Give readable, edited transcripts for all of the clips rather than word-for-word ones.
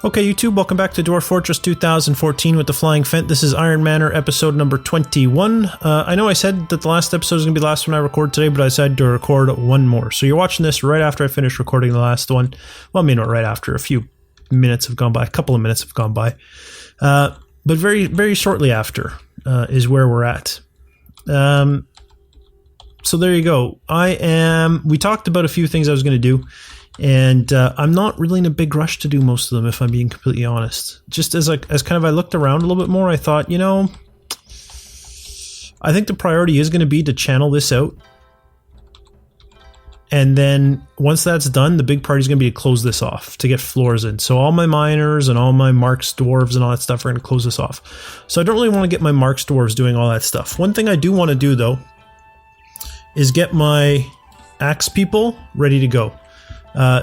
Okay, YouTube, welcome back to Dwarf Fortress 2014 with the Flying Phent. This is IronManor episode number 21. I know I said that the last episode is going to be the last one I record today, but I decided to record one more. So you're watching this right after I finished recording the last one. Well, maybe not right after. A few minutes have gone by. A couple of minutes have gone by. But very, very shortly after is where we're at. So there you go. We talked about a few things I was going to do. And I'm not really in a big rush to do most of them, if I'm being completely honest. Just as kind of I looked around a little bit more, I thought, you know, I think the priority is going to be to channel this out. And then once that's done, the big priority is going to be to close this off, to get floors in. So all my miners and all my Marks dwarves and all that stuff are going to close this off. So I don't really want to get my Marks dwarves doing all that stuff. One thing I do want to do, though, is get my axe people ready to go.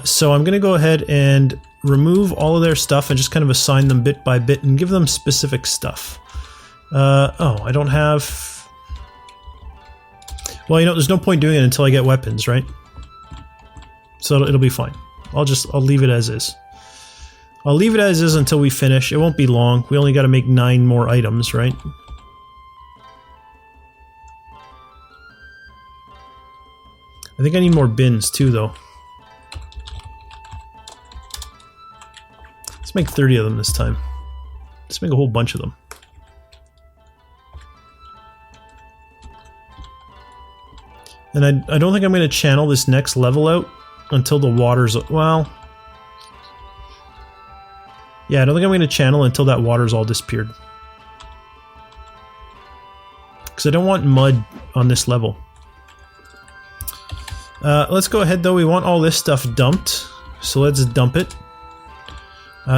So I'm going to go ahead and remove all of their stuff and just kind of assign them bit by bit and give them specific stuff. Oh, I don't have... Well, you know, there's no point doing it until I get weapons, right? So it'll be fine. I'll leave it as is. I'll leave it as is until we finish. It won't be long. We only got to make 9 more items, right? I think I need more bins too, though. Make 30 of them this time. Let's make a whole bunch of them. And I don't think I'm going to channel this next level out until the water's... Well... Yeah, I don't think I'm going to channel until that water's all disappeared. Because I don't want mud on this level. Let's go ahead though. We want all this stuff dumped. So let's dump it.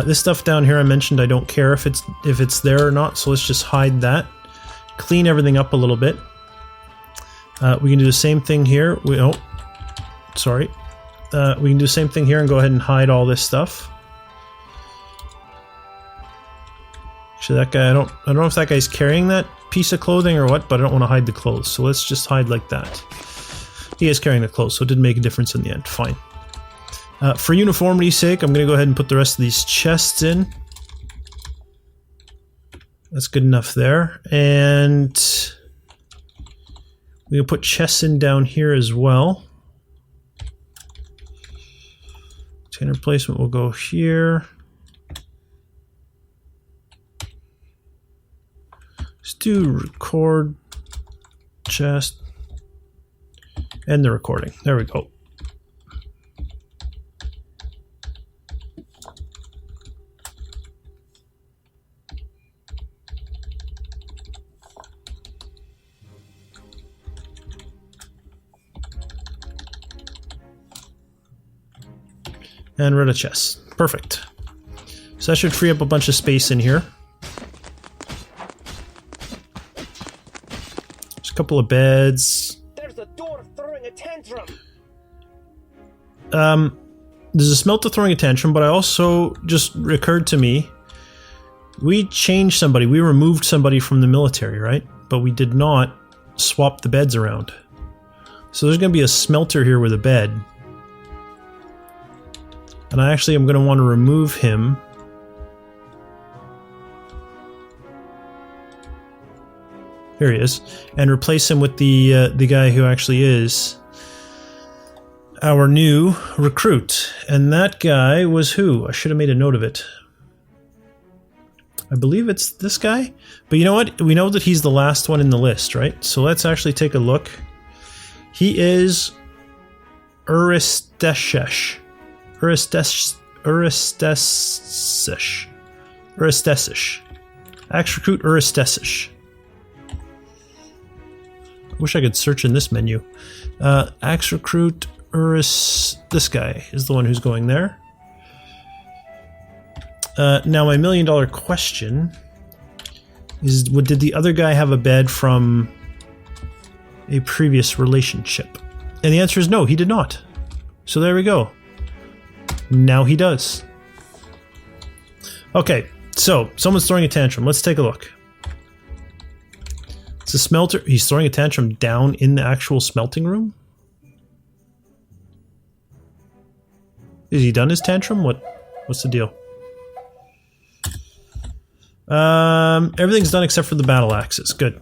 This stuff down here I mentioned I don't care if it's there or not, so let's just hide that. Clean everything up a little bit. We can do the same thing here. We can do the same thing here and go ahead and hide all this stuff. Actually, that guy, I don't know if that guy's carrying that piece of clothing or what, but I don't want to hide the clothes, so let's just hide like that. He is carrying the clothes, so it didn't make a difference in the end. Fine. For uniformity's sake, I'm going to go ahead and put the rest of these chests in. That's good enough there. And we can put chests in down here as well. Container placement will go here. Let's do record chest and the recording. There we go. And rid of chests. Perfect. So that should free up a bunch of space in here. There's a couple of beds. There's a dwarf throwing a tantrum. There's a smelter throwing a tantrum, but I also just occurred to me, we changed somebody. We removed somebody from the military, right? But we did not swap the beds around. So there's going to be a smelter here with a bed. And I actually am going to want to remove him. Here he is. And replace him with the guy who actually is our new recruit. And that guy was who? I should have made a note of it. I believe it's this guy. But you know what? We know that he's the last one in the list, right? So let's actually take a look. He is Uristesish. Axe recruit Uristesish. I wish I could search in this menu. Axe recruit this guy is the one who's going there. Now my $1 million question is, did the other guy have a bed from a previous relationship? And the answer is no, he did not. So there we go. Now he does. Okay, so someone's throwing a tantrum. Let's take a look. It's a smelter. He's throwing a tantrum down in the actual smelting room? Is he done his tantrum? What's the deal? Everything's done except for the battle axes. Good.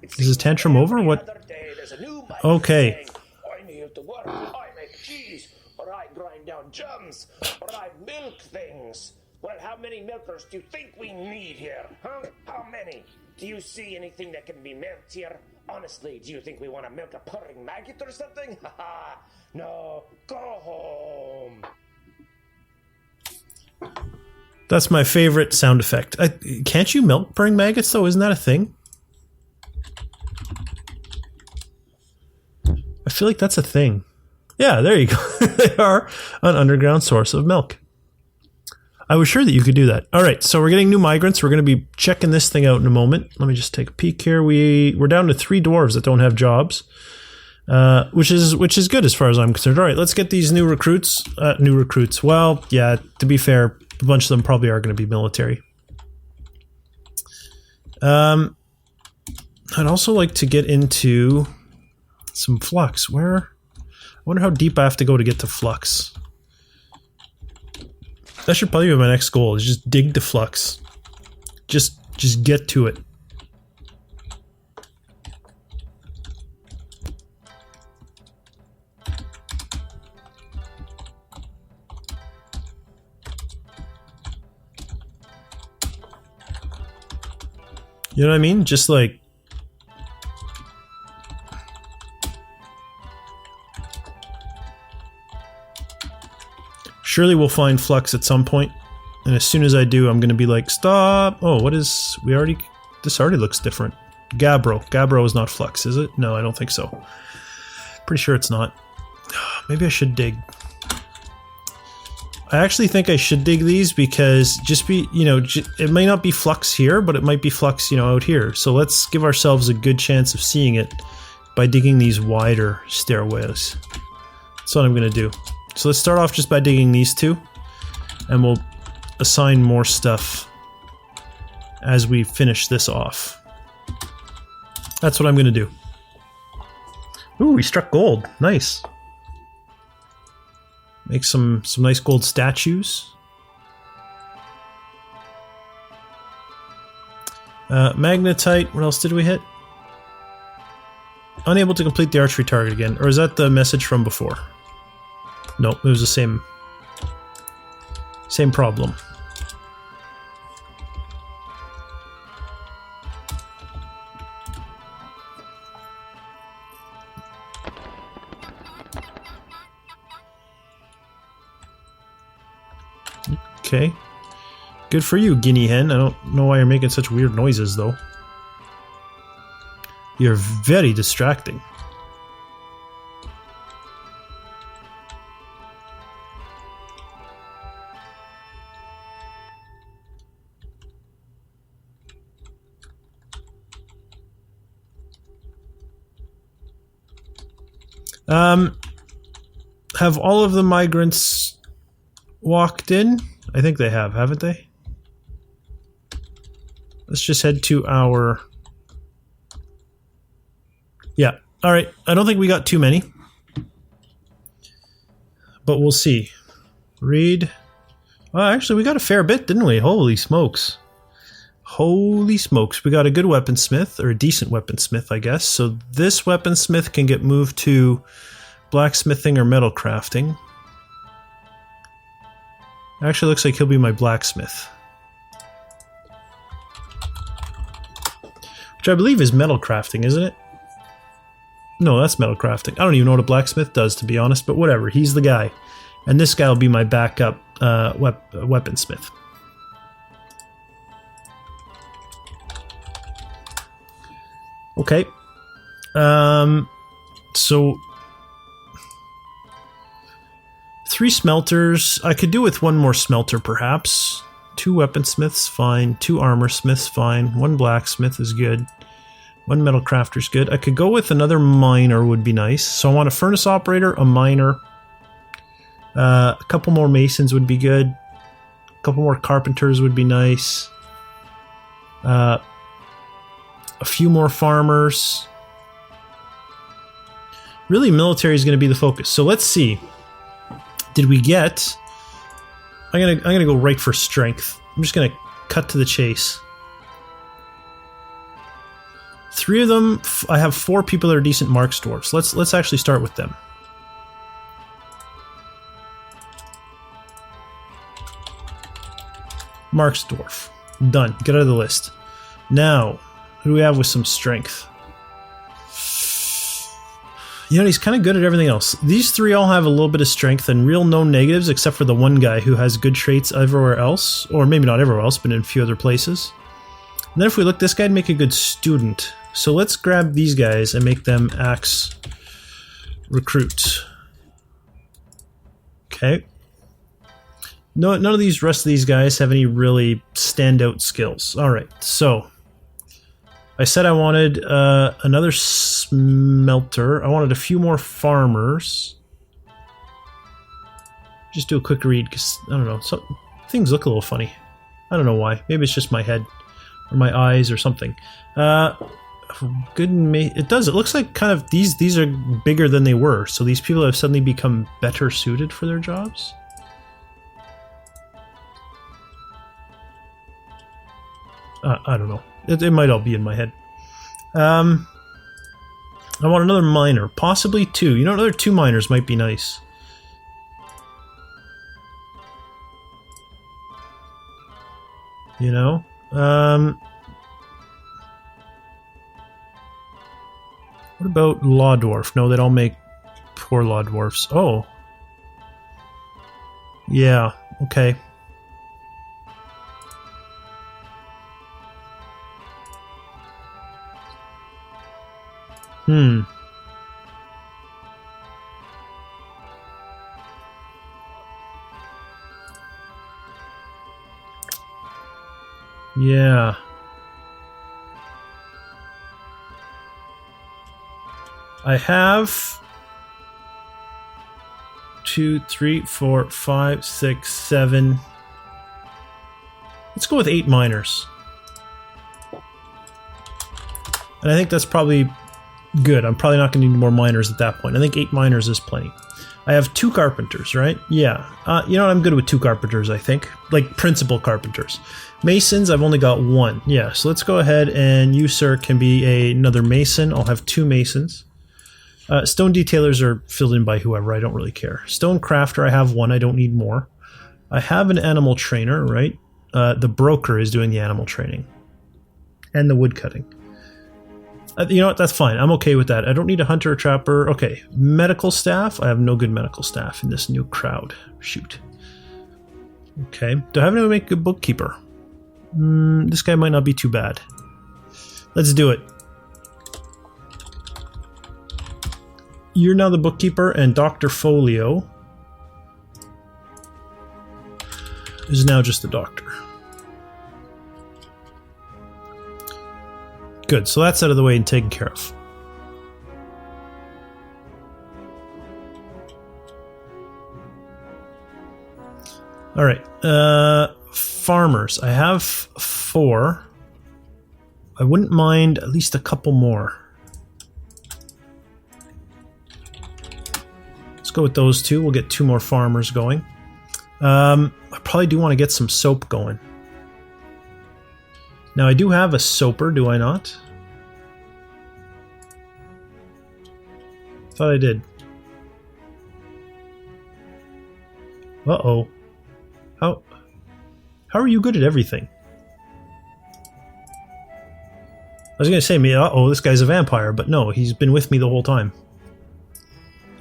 Is this tantrum over? What? Okay. I'm here to work. I make cheese, or I grind down jams, or I milk things. Well, how many milkers do you think we need here, huh? How many? Do you see anything that can be milked here? Honestly, do you think we want to milk a purring maggot or something? Haha. No, go home. That's my favorite sound effect. Can't you milk purring maggots though? Isn't that a thing? I feel like that's a thing. Yeah, there you go. They are an underground source of milk. I was sure that you could do that. All right, so we're getting new migrants. We're going to be checking this thing out in a moment. Let me just take a peek here. We're down to 3 dwarves that don't have jobs, which is good as far as I'm concerned. All right, let's get these new recruits. Well, yeah, to be fair, a bunch of them probably are going to be military. I'd also like to get into some flux. Where? I wonder how deep I have to go to get to flux. That should probably be my next goal, is just dig the flux. Just get to it. You know what I mean? Just like... Surely we'll find flux at some point, and as soon as I do, I'm going to be like, stop! Oh, what is... This already looks different. Gabbro. Gabbro is not flux, is it? No, I don't think so. Pretty sure it's not. Maybe I should dig. I actually think I should dig these because it may not be flux here, but it might be flux, out here. So let's give ourselves a good chance of seeing it by digging these wider stairways. That's what I'm going to do. So let's start off just by digging these 2, and we'll assign more stuff as we finish this off. That's what I'm going to do. Ooh, we struck gold. Nice. Make some nice gold statues. Magnetite. What else did we hit? Unable to complete the archery target again. Or is that the message from before? No, it was the same problem. Okay. Good for you, guinea hen. I don't know why you're making such weird noises, though. You're very distracting. Have all of the migrants walked in? I think they have, haven't they? Let's just head to our... Yeah, alright. I don't think we got too many. But we'll see. Read. Well, actually, we got a fair bit, didn't we? Holy smokes. Holy smokes. We got a good weaponsmith, or a decent weaponsmith, I guess. So this weaponsmith can get moved to blacksmithing or metal crafting. Actually, looks like he'll be my blacksmith. Which I believe is metal crafting, isn't it? No, that's metal crafting. I don't even know what a blacksmith does, to be honest, but whatever. He's the guy. And this guy will be my backup weaponsmith. Okay. So... 3 smelters. I could do with 1 more smelter, perhaps. 2 weaponsmiths, fine. 2 armorsmiths, fine. 1 blacksmith is good. 1 metal crafter's good. I could go with another miner, would be nice. So I want a furnace operator, a miner. A couple more masons would be good. A couple more carpenters would be nice. A few more farmers. Really, military is going to be the focus. So let's see. Did we get... I'm gonna go right for strength. I'm just gonna cut to the chase. 3 of them, I have 4 people that are decent marks dwarves. Let's actually start with them. Marks dwarf. Done. Get out of the list. Now, who do we have with some strength? You know, he's kind of good at everything else. These 3 all have a little bit of strength and real no negatives, except for the one guy who has good traits everywhere else. Or maybe not everywhere else, but in a few other places. And then if we look, this guy'd make a good student. So let's grab these guys and make them axe recruit. Okay. No, none of these rest of these guys have any really standout skills. Alright, so I said I wanted another smelter. I wanted a few more farmers. Just do a quick read, because, I don't know, things look a little funny. I don't know why. Maybe it's just my head, or my eyes, or something. It does. It looks like kind of these are bigger than they were, so these people have suddenly become better suited for their jobs. I don't know. It might all be in my head. I want another miner, possibly 2. You know, another 2 miners might be nice. You know? What about Law Dwarf? No, they'd all make poor Law Dwarfs. Oh. Yeah, okay. Yeah. I have 2, 3, 4, 5, 6, 7. Let's go with 8 miners. And I think that's probably good. I'm probably not going to need more miners at that point. I think 8 miners is plenty. I have 2 carpenters, right? Yeah. You know what? I'm good with 2 carpenters, I think. Like, principal carpenters. Masons, I've only got 1. Yeah, so let's go ahead and you, sir, can be another mason. I'll have 2 masons. Stone detailers are filled in by whoever. I don't really care. Stone crafter, I have 1. I don't need more. I have an animal trainer, right? The broker is doing the animal training. And the wood cutting. You know what? That's fine. I'm okay with that. I don't need a hunter or trapper. Okay. Medical staff. I have no good medical staff in this new crowd. Shoot. Okay. Do I have anyone make a good bookkeeper? This guy might not be too bad. Let's do it. You're now the bookkeeper, and Dr. Folio is now just the doctor. Good, so that's out of the way and taken care of. Alright, farmers. I have 4. I wouldn't mind at least a couple more. Let's go with those 2. We'll get 2 more farmers going. I probably do want to get some soap going. Now, I do have a soaper, do I not? Thought I did. Uh-oh. How are you good at everything? I was going to say, uh-oh, this guy's a vampire, but no, he's been with me the whole time.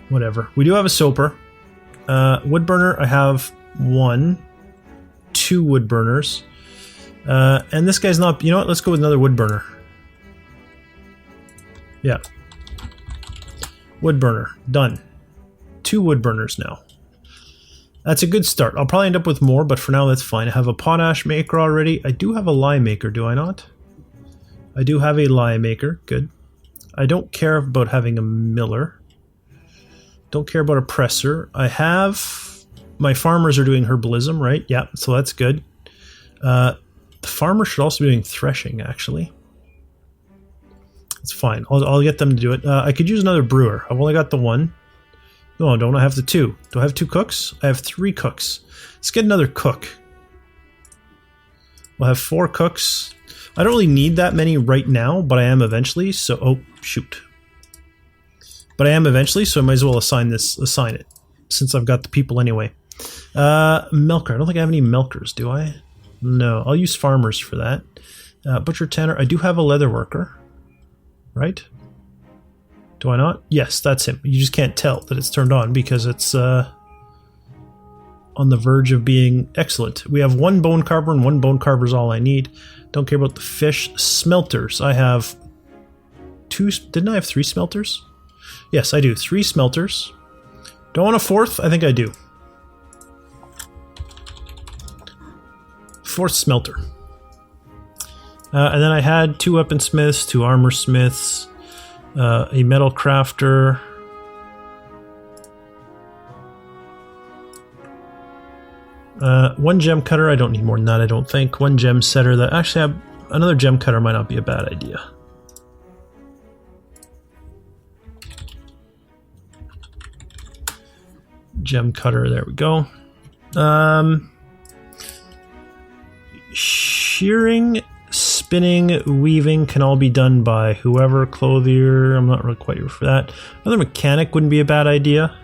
Whatever. We do have a soaper. Wood burner, I have 1. 2 wood burners. And this guy's not... You know what? Let's go with another wood burner. Yeah. Wood burner. Done. 2 wood burners now. That's a good start. I'll probably end up with more, but for now that's fine. I have a potash maker already. I do have a lye maker, do I not? I do have a lye maker. Good. I don't care about having a miller. Don't care about a presser. I have... My farmers are doing herbalism, right? Yeah, so that's good. The farmer should also be doing threshing, actually. It's fine. I'll get them to do it. I could use another brewer. I've only got the 1. No, don't I have the 2? Do I have 2 cooks? I have 3 cooks. Let's get another cook. We'll have 4 cooks. I don't really need that many right now, but I am eventually, so... Oh, shoot. But I am eventually, so I might as well assign it, since I've got the people anyway. Milker. I don't think I have any milkers, do I? No, I'll use farmers for that. Butcher, tanner. I do have a leather worker, right? Do I not? Yes, that's him. You just can't tell that it's turned on because it's on the verge of being excellent. We have 1 bone carver, and 1 bone carver is all I need. Don't care about the fish. Smelters. I have 2... Didn't I have 3 smelters? Yes, I do. 3 smelters. Do I want a 4th? I think I do. 4th smelter. And then I had 2 weaponsmiths, 2 armor smiths, a metal crafter. One gem cutter. I don't need more than that, I don't think. 1 gem setter. That actually, another gem cutter might not be a bad idea. Gem cutter, there we go. Shearing, spinning, weaving can all be done by whoever. Clothier, I'm not really quite sure for that. Another mechanic wouldn't be a bad idea.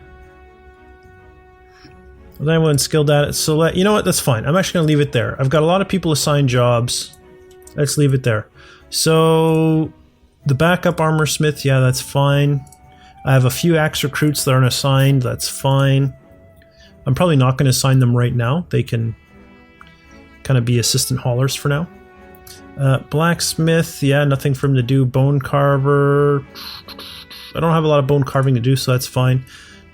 Well, anyone skilled at it, so you know what, that's fine. I'm actually going to leave it there. I've got a lot of people assigned jobs. Let's leave it there. So, the backup armor smith, yeah, that's fine. I have a few axe recruits that aren't assigned, that's fine. I'm probably not going to assign them right now. They can kind of be assistant haulers for now. Blacksmith, yeah, nothing for him to do. Bone carver, I don't have a lot of bone carving to do, so that's fine.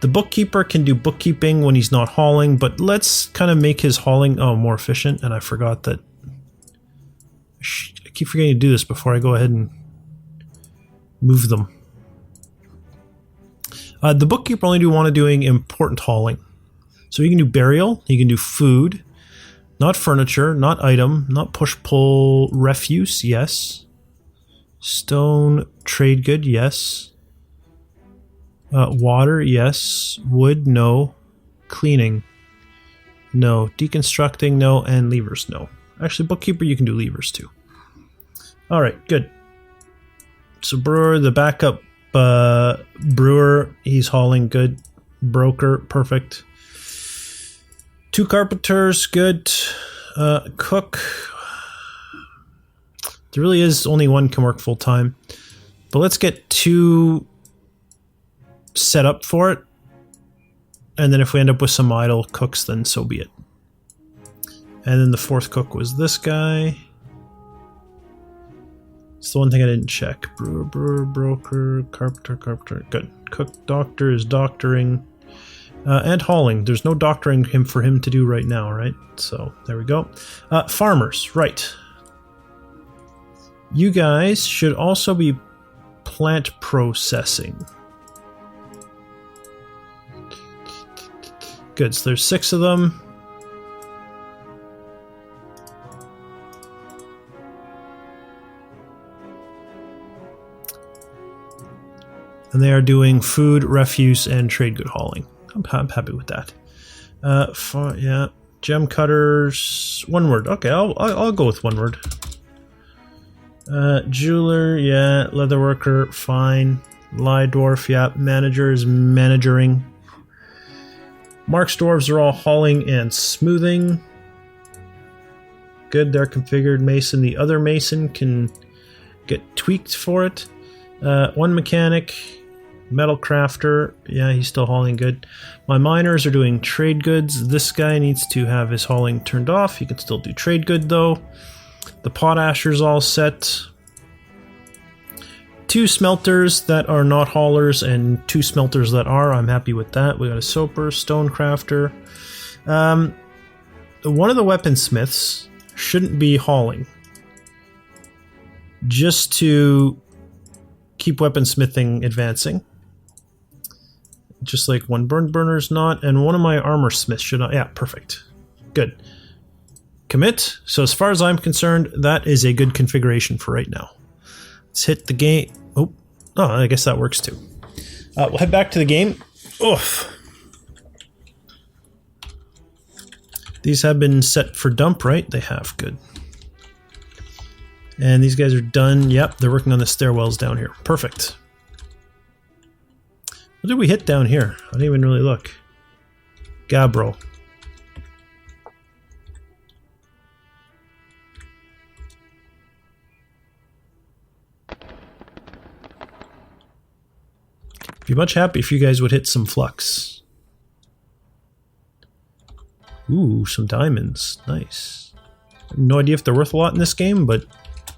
The bookkeeper can do bookkeeping when he's not hauling, but let's kind of make his hauling more efficient, and I forgot that. I keep forgetting to do this before I go ahead and move them. The bookkeeper only want to doing important hauling. So you can do burial, you can do food, not furniture, not item, not push-pull, refuse, yes. Stone, trade good, yes. Water, yes. Wood, no. Cleaning, no. Deconstructing, no. And levers, no. Actually, bookkeeper, you can do levers too. Alright, good. So brewer, the backup brewer, he's hauling, good. Broker, perfect. 2 carpenters, good. Cook, there really is only 1 can work full time, but let's get 2 set up for it, and then if we end up with some idle cooks, then so be it. And then the 4th cook was this guy. It's the one thing I didn't check. Brewer, broker, carpenter, good. Cook, doctor is doctoring. And hauling. There's no doctoring for him to do right now, right? So, there we go. Farmers, right. You guys should also be plant processing. Good, so there's 6 of them. And they are doing food, refuse, and trade good hauling. I'm happy with that. Yeah, gem cutters. 1 word. Okay, I'll go with 1 word. Jeweler, yeah. Leather worker, fine. Lie dwarf, yeah. Manager is managering. Mark's dwarves are all hauling and smoothing. Good, they're configured. Mason, the other mason can get tweaked for it. 1 mechanic. Metal crafter, yeah, he's still hauling good. My miners are doing trade goods. This guy needs to have his hauling turned off. He can still do trade good though. The potasher's all set. 2 smelters that are not haulers and 2 smelters that are. I'm happy with that. We got a soaper, stone crafter. One of the weaponsmiths shouldn't be hauling. Just to keep weaponsmithing advancing. Just like 1 burner's not, and 1 of my armor smiths should not. Yeah, perfect. Good. Commit. So as far as I'm concerned, that is a good configuration for right now. Let's hit the game. Oh, I guess that works too. We'll head back to the game. Oof. These have been set for dump, right? They have. Good. And these guys are done. Yep, they're working on the stairwells down here. Perfect. What did we hit down here? I didn't even really look. Gabbro. Be much happy if you guys would hit some flux. Ooh, some diamonds. Nice. I have no idea if they're worth a lot in this game, but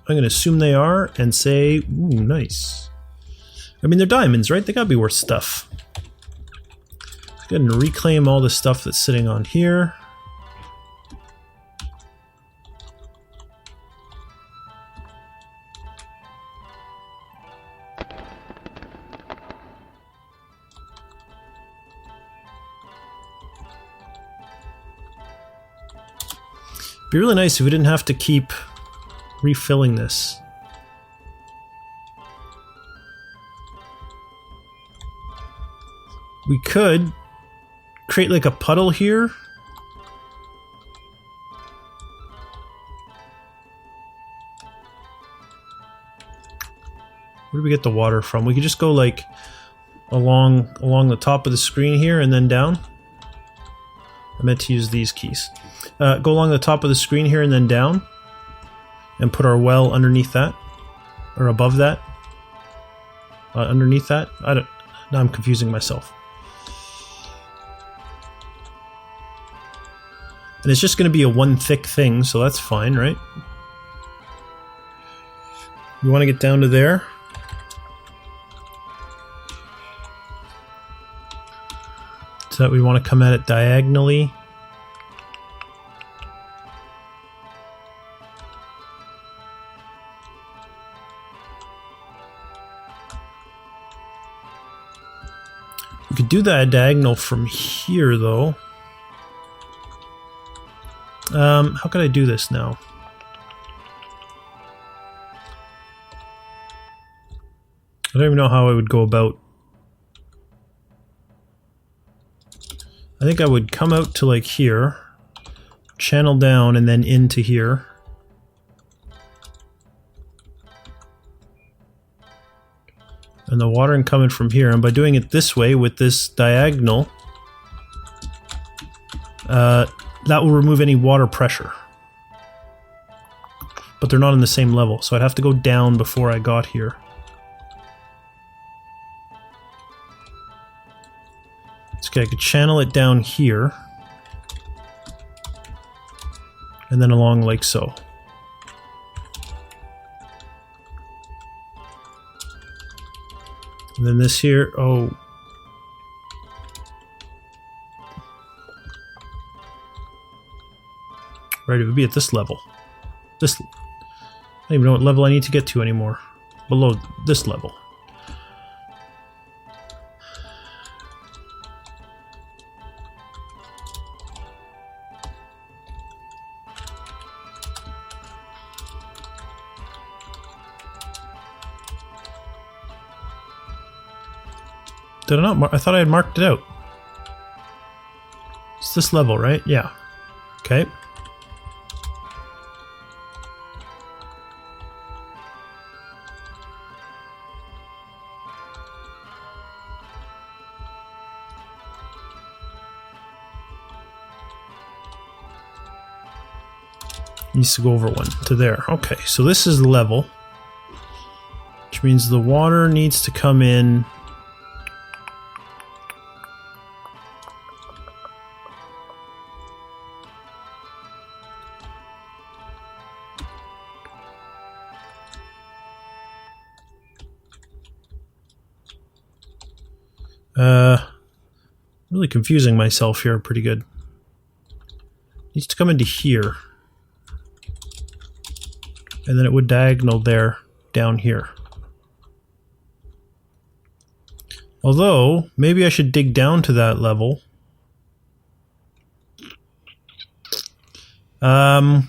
I'm going to assume they are and say, ooh, nice. I mean, they're diamonds, right? They gotta be worth stuff. Let's go ahead and reclaim all the stuff that's sitting on here. It'd be really nice if we didn't have to keep refilling this. We could create like a puddle here. Where do we get the water from? We could just go like along the top of the screen here and then down. I meant to use these keys. Go along the top of the screen here and then down. And put our well underneath that. Or above that. Underneath that. Now I'm confusing myself. And it's just going to be a one thick thing, so that's fine, right? You want to get down to there. So that we want to come at it diagonally. We could do that diagonal from here, though. How could I do this now? I don't even know how I would go about. I think I would come out to like here, channel down, and then into here. And the water coming from here, and by doing it this way with this diagonal, that will remove any water pressure. But they're not on the same level, so I'd have to go down before I got here. Okay, I could channel it down here. And then along like so. And then this here, oh. Right, it would be at this level. I don't even know what level I need to get to anymore. Below this level. Did I not I thought I had marked it out. It's this level, right? Yeah. Okay. Needs to go over one to there. Okay, so this is level, which means the water needs to come in. Really confusing myself here pretty good. Needs to come into here. And then it would diagonal there, down here. Although, maybe I should dig down to that level. Because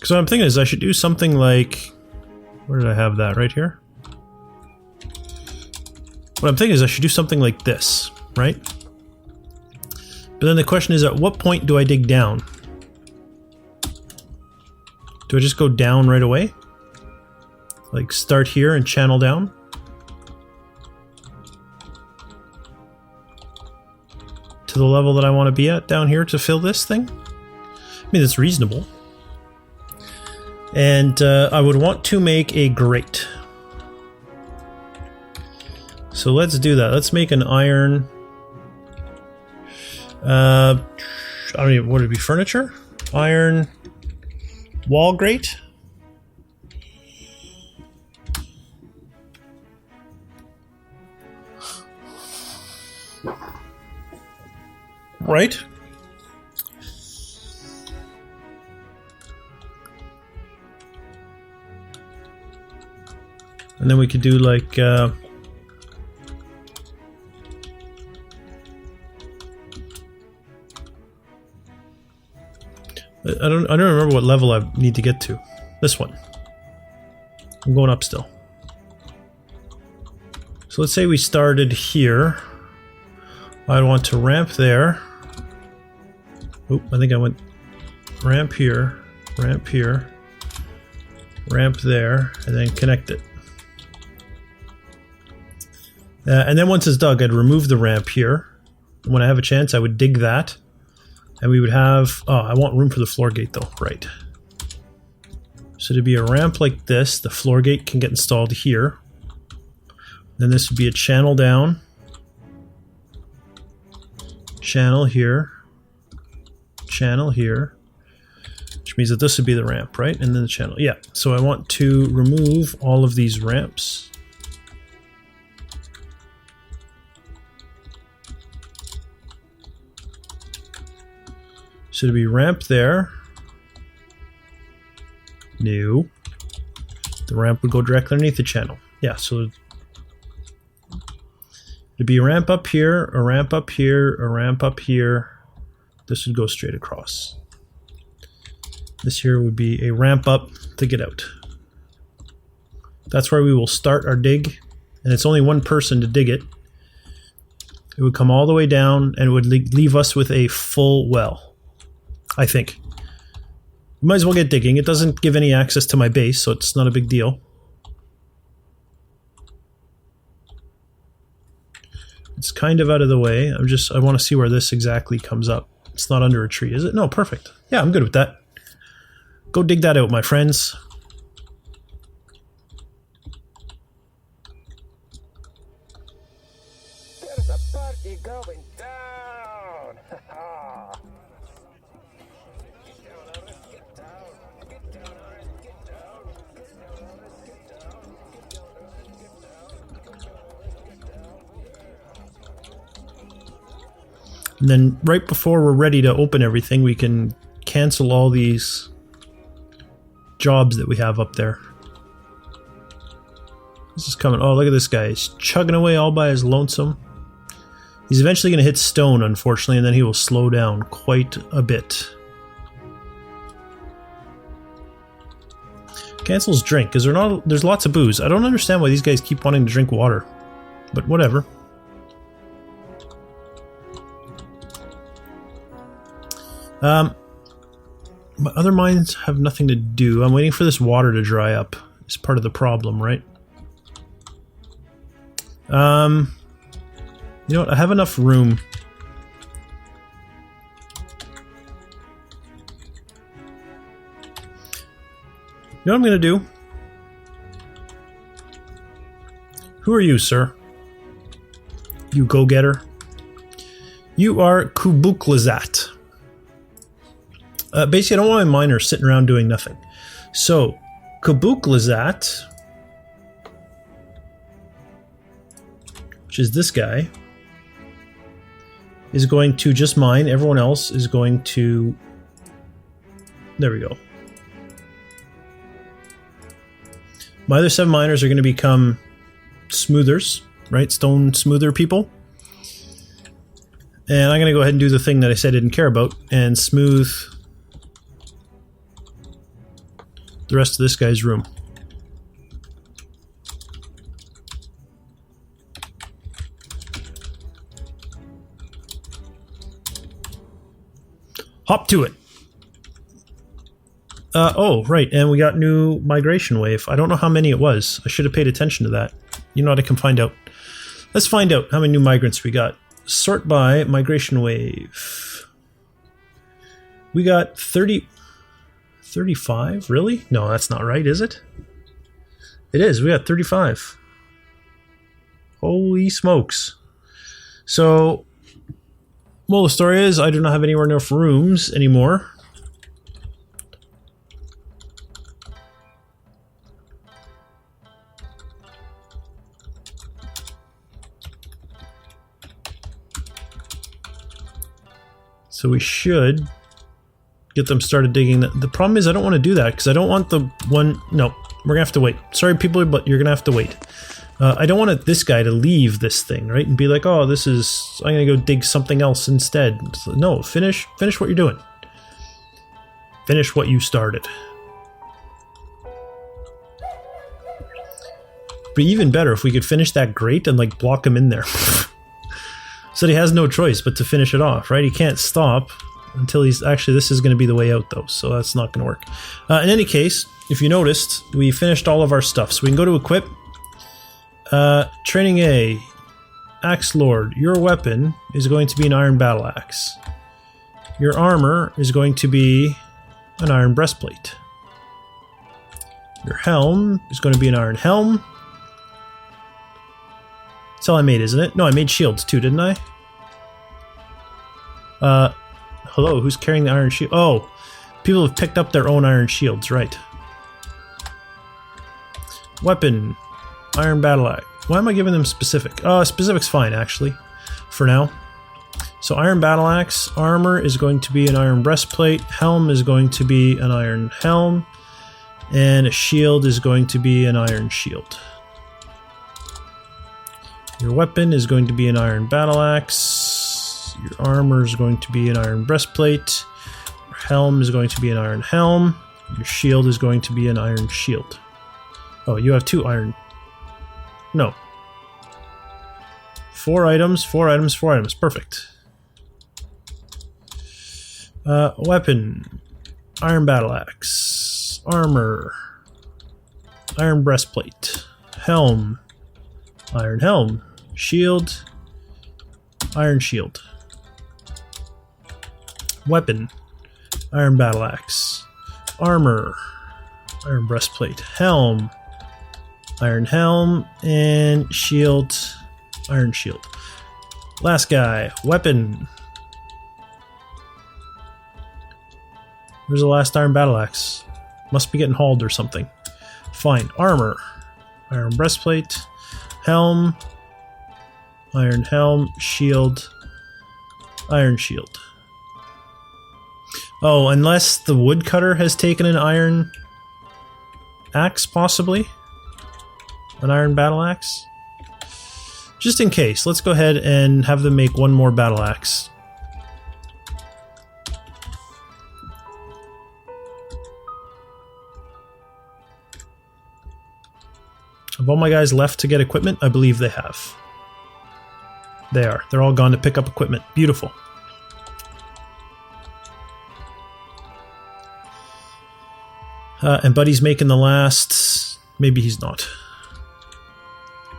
what I'm thinking is I should do something like... Where did I have that? Right here? What I'm thinking is I should do something like this, right? But then the question is, at what point do I dig down? Do I just go down right away? Like start here and channel down? To the level that I want to be at down here to fill this thing? I mean, it's reasonable. And I would want to make a grate. So let's do that. Let's make an iron... I don't even... Would it be furniture? Iron... wall grate? Right? And then we could do like I don't remember what level I need to get to. This one. I'm going up still. So let's say we started here. I'd want to ramp there. Oop, I think I went ramp here, ramp there, and then connect it. And then once it's dug, I'd remove the ramp here. When I have a chance, I would dig that. And we would have... Oh, I want room for the floor gate though. Right. So to be a ramp like this, the floor gate can get installed here. Then this would be a channel down. Channel here. Channel here. Which means that this would be the ramp, right? And then the channel. Yeah. So I want to remove all of these ramps. So to be ramp there. No. The ramp would go directly underneath the channel. Yeah, so to be a ramp up here, a ramp up here, a ramp up here. This would go straight across. This here would be a ramp up to get out. That's where we will start our dig. And it's only one person to dig it. It would come all the way down and it would leave us with a full well. I think. We might as well get digging. It doesn't give any access to my base, so it's not a big deal. It's kind of out of the way. I want to see where this exactly comes up. It's not under a tree, is it? No, perfect. Yeah, I'm good with that. Go dig that out, my friends. There's a party going down. And then right before we're ready to open everything, we can cancel all these jobs that we have up there. This is coming. Oh, look at this guy. He's chugging away all by his lonesome. He's eventually going to hit stone, unfortunately, and then he will slow down quite a bit. Cancels drink. Is there not? There's lots of booze. I don't understand why these guys keep wanting to drink water. But whatever. My other mines have nothing to do. I'm waiting for this water to dry up. It's part of the problem, right? You know what? I have enough room. You know what I'm going to do? Who are you, sir? You go-getter? You are Kubuklazat. Basically, I don't want my miners sitting around doing nothing. So, Kubuklazat, which is this guy, is going to just mine. Everyone else is going to... There we go. My other 7 miners are going to become smoothers, right? Stone smoother people. And I'm going to go ahead and do the thing that I said I didn't care about and smooth the rest of this guy's room. Hop to it. Oh, right, and we got new migration wave. I don't know how many it was. I should have paid attention to that. You know what, I can find out. Let's find out how many new migrants we got. Sort by migration wave. We got 35? Really? No, that's not right, is it? It is. We got 35. Holy smokes. So, well, the story is I do not have anywhere enough rooms anymore. So we should get them started digging. The problem is I don't want to do that because I don't want the one... No, we're going to have to wait. Sorry, people, but you're going to have to wait. I don't want this guy to leave this thing, right? And be like, oh, this is... I'm going to go dig something else instead. So, no, finish what you're doing. Finish what you started. But even better if we could finish that grate and, like, block him in there. So he has no choice but to finish it off, right? He can't stop until he's... Actually, this is going to be the way out, though, so that's not going to work. In any case, if you noticed, we finished all of our stuff. So we can go to equip. Training A. Axe Lord. Your weapon is going to be an iron battle axe. Your armor is going to be an iron breastplate. Your helm is going to be an iron helm. That's all I made, isn't it? No, I made shields too, didn't I? Hello, who's carrying the iron shield? Oh, people have picked up their own iron shields, right. Weapon. Iron battle axe. Why am I giving them specific? Specific's fine, actually, for now. So iron battle axe. Armor is going to be an iron breastplate. Helm is going to be an iron helm. And a shield is going to be an iron shield. Your weapon is going to be an iron battle axe. Your armor is going to be an iron breastplate. Your helm is going to be an iron helm. Your shield is going to be an iron shield. Oh, you have 2 iron... No. 4 items, 4 items, 4 items. Perfect. Weapon. Iron battle axe. Armor. Iron breastplate. Helm. Iron helm. Shield. Iron shield. Weapon. Iron battle axe. Armor. Iron breastplate. Helm. Iron helm. And shield. Iron shield. Last guy. Weapon. Where's the last iron battle axe? Must be getting hauled or something. Fine. Armor. Iron breastplate. Helm. Iron helm. Shield. Iron shield. Oh, unless the woodcutter has taken an iron axe, possibly? An iron battle axe? Just in case, let's go ahead and have them make one more battle axe. Have all my guys left to get equipment? I believe they have. They are. They're all gone to pick up equipment. Beautiful. And Buddy's making the last... Maybe he's not.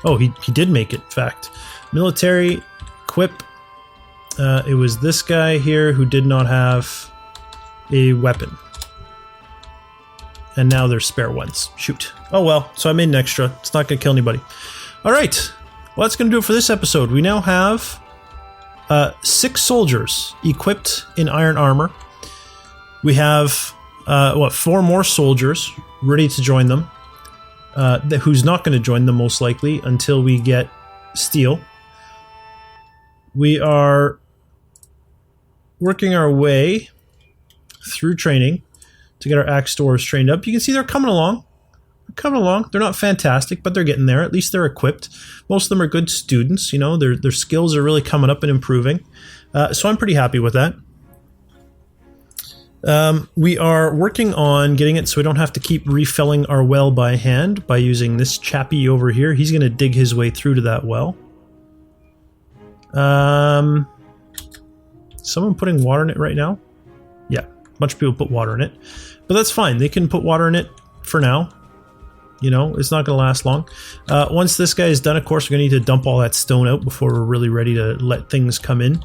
Oh, he did make it, in fact. Military, equip. It was this guy here who did not have a weapon. And now there's spare ones. Shoot. Oh well, so I made an extra. It's not going to kill anybody. Alright, well that's going to do it for this episode. We now have 6 soldiers equipped in iron armor. We have, 4 more soldiers ready to join them. Who's not going to join them most likely until we get steel. We are working our way through training to get our axe stores trained up. You can see they're coming along. They're not fantastic, but they're getting there. At least they're equipped. Most of them are good students. You know, their skills are really coming up and improving. So I'm pretty happy with that. We are working on getting it so we don't have to keep refilling our well by hand by using this chappy over here. He's going to dig his way through to that well. Someone putting water in it right now? bunch of people put water in it. But that's fine. They can put water in it for now. You know, it's not going to last long. Once this guy is done, of course, we're going to need to dump all that stone out before we're really ready to let things come in.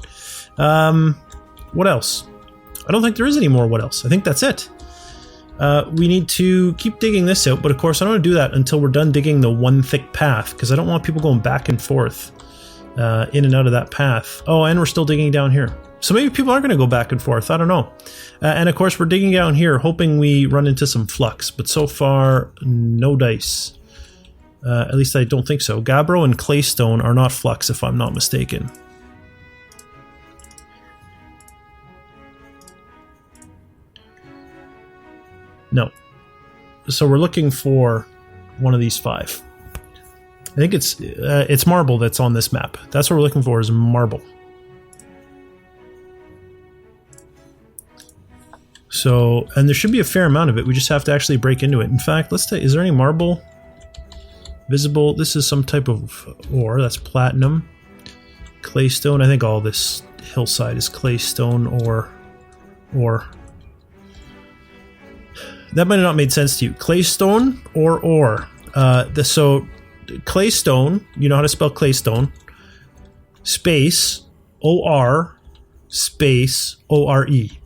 What else? I don't think there is any more what else. I think that's it. We need to keep digging this out, but of course I don't want to do that until we're done digging the one thick path, because I don't want people going back and forth in and out of that path. Oh, and we're still digging down here. So maybe people are going to go back and forth. I don't know. And of course, we're digging down here, hoping we run into some flux. But so far, no dice. At least I don't think so. Gabbro and claystone are not flux, if I'm not mistaken. No. So we're looking for one of these 5. I think it's marble that's on this map. That's what we're looking for, is marble. So, and there should be a fair amount of it. We just have to actually break into it. In fact, let's take, is there any marble visible? This is some type of ore. That's platinum. Claystone. I think all this hillside is claystone or ore. That might have not made sense to you. Claystone or ore. So, claystone, you know how to spell claystone. Space, O-R, space, O-R-E.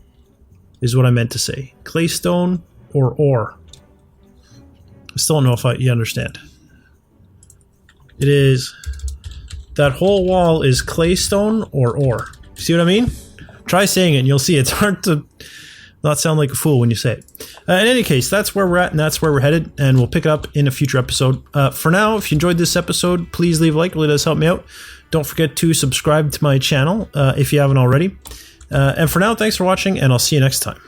Is what I meant to say. Claystone or ore. I still don't know if you understand. It is... That whole wall is claystone or ore. See what I mean? Try saying it and you'll see it's hard to not sound like a fool when you say it. In any case, that's where we're at and that's where we're headed, and we'll pick it up in a future episode. For now, if you enjoyed this episode, please leave a like. It really does help me out. Don't forget to subscribe to my channel if you haven't already. And for now, thanks for watching, and I'll see you next time.